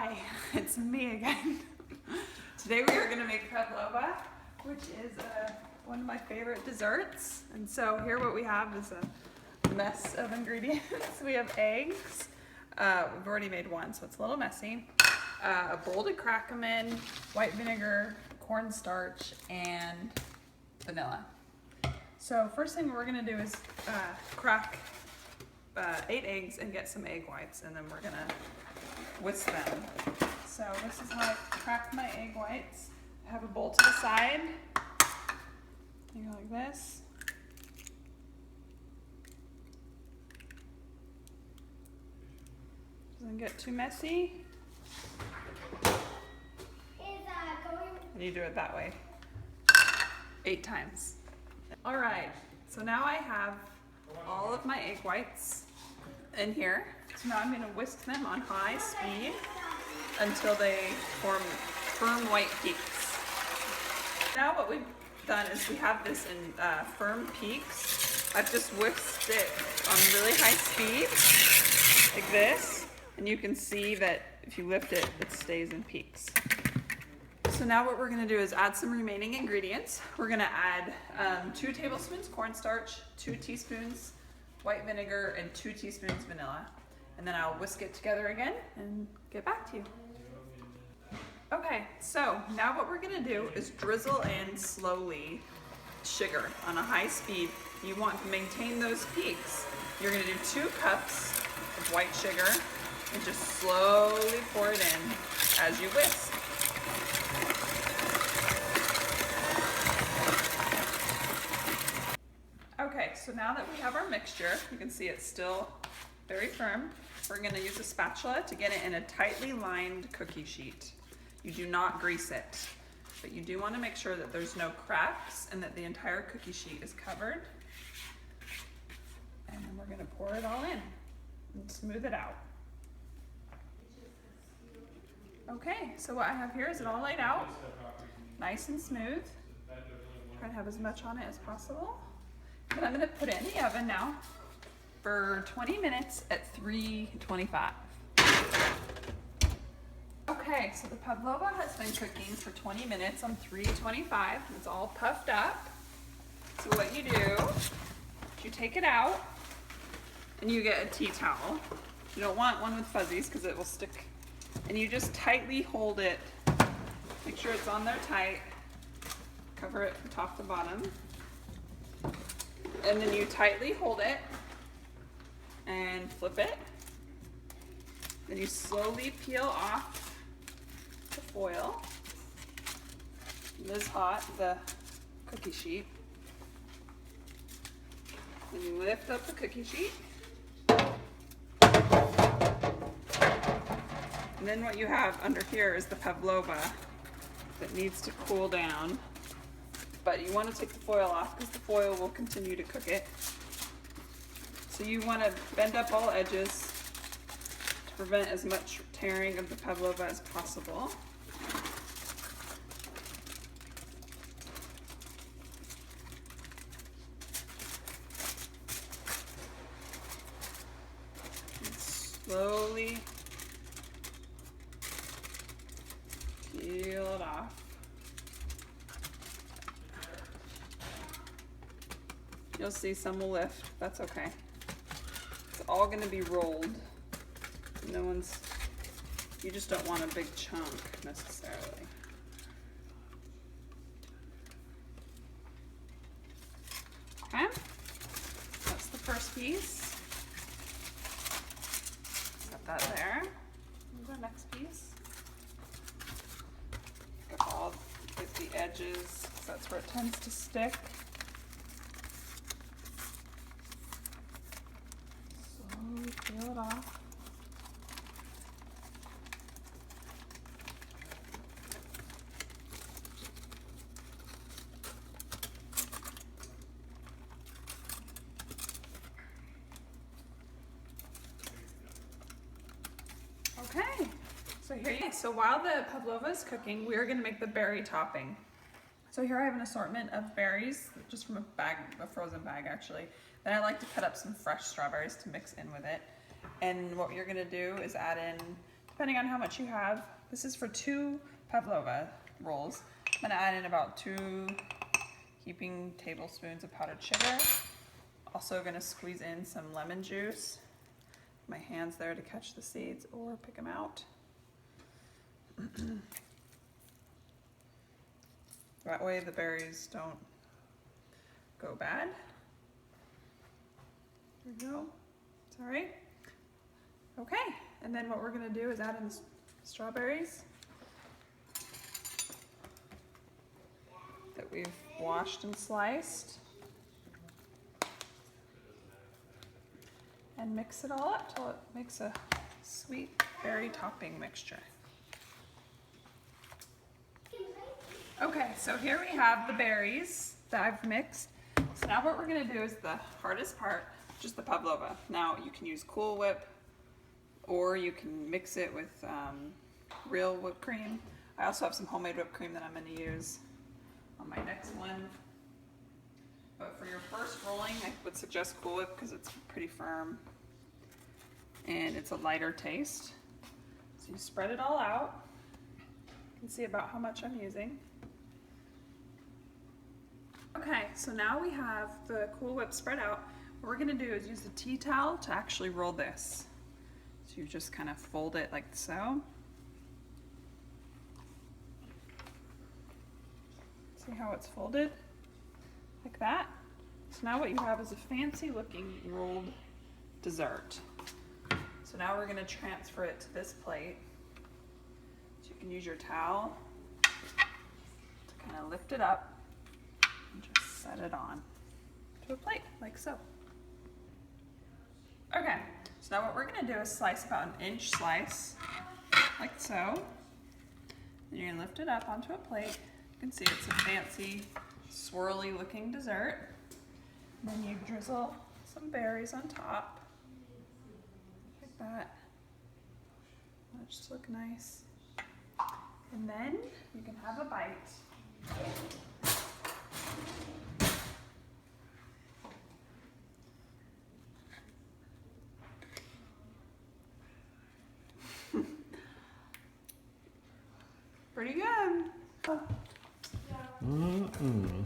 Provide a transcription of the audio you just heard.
Hi, it's me again. Today we are going to make pavlova, which is one of my favorite desserts. And so here what we have is a mess of ingredients. We have eggs. We've already made one, so it's a little messy. A bowl to crack them in, white vinegar, cornstarch, and vanilla. So first thing we're going to do is crack 8 eggs and get some egg whites, and then we're going to whisk them. So this is how I crack my egg whites. I have a bowl to the side. You go like this. Doesn't get too messy. And you do it that way 8 times. All right, so now I have all of my egg whites in here. So now I'm going to whisk them on high speed until they form firm white peaks. Now what we've done is we have this in firm peaks. I've just whisked it on really high speed, like this, and you can see that if you lift it, it stays in peaks. So now what we're going to do is add some remaining ingredients. We're going to add 2 tablespoons cornstarch, 2 teaspoons white vinegar, and 2 teaspoons vanilla. And then I'll whisk it together again and get back to you. Okay, so now what we're gonna do is drizzle in slowly sugar on a high speed. You want to maintain those peaks. You're gonna do 2 cups of white sugar and just slowly pour it in as you whisk. Okay, so now that we have our mixture, you can see it's still very firm. We're going to use a spatula to get it in a tightly lined cookie sheet. You do not grease it, but you do want to make sure that there's no cracks and that the entire cookie sheet is covered. And then we're going to pour it all in and smooth it out. Okay, so what I have here is it all laid out, nice and smooth. Try to have as much on it as possible. And I'm going to put it in the oven now for 20 minutes at 325. Okay, so the pavlova has been cooking for 20 minutes on 325. It's all puffed up. So what you do is you take it out and you get a tea towel. You don't want one with fuzzies because it will stick. And you just tightly hold it. Make sure it's on there tight. Cover it from top to bottom. And then you tightly hold it and flip it. Then you slowly peel off the foil. It is hot, the cookie sheet. Then you lift up the cookie sheet. And then what you have under here is the pavlova that needs to cool down. But you want to take the foil off because the foil will continue to cook it. So you want to bend up all edges to prevent as much tearing of the pavlova as possible. And slowly peel it off. You'll see some will lift, that's okay. It's all gonna be rolled. You just don't want a big chunk necessarily. Okay, that's the first piece. Set that there. Here's our next piece. Get the edges, because that's where it tends to stick. Peel it off. Okay, so while the pavlova is cooking, we are going to make the berry topping. So here I have an assortment of berries, just from a frozen bag actually. Then I like to cut up some fresh strawberries to mix in with it. And what you're gonna do is add in depending on how much you have. This is for 2 Pavlova rolls. I'm gonna add in about 2 heaping tablespoons of powdered sugar. Also gonna squeeze in some lemon juice. My hand's there to catch the seeds or pick them out. That way the berries don't go bad. There we go. It's all right. Okay, and then what we're gonna do is add in the strawberries that we've washed and sliced. And mix it all up till it makes a sweet berry topping mixture. Okay, so here we have the berries that I've mixed. So now what we're gonna do is the hardest part, just the Pavlova. Now you can use Cool Whip or you can mix it with real whipped cream. I also have some homemade whipped cream that I'm gonna use on my next one. But for your first rolling, I would suggest Cool Whip because it's pretty firm and it's a lighter taste. So you spread it all out. You can see about how much I'm using. Okay, so now we have the Cool Whip spread out. What we're gonna do is use the tea towel to actually roll this. So you just kind of fold it like so. See how it's folded? Like that. So now what you have is a fancy looking rolled dessert. So now we're gonna transfer it to this plate. So you can use your towel to kind of lift it up and just set it on to a plate, like so. Okay, so now what we're gonna do is slice about an inch slice, like so. Then you're gonna lift it up onto a plate. You can see it's a fancy, swirly looking dessert. And then you drizzle some berries on top, like that. That'll just look nice. And then you can have a bite. Pretty good. Mm-mm.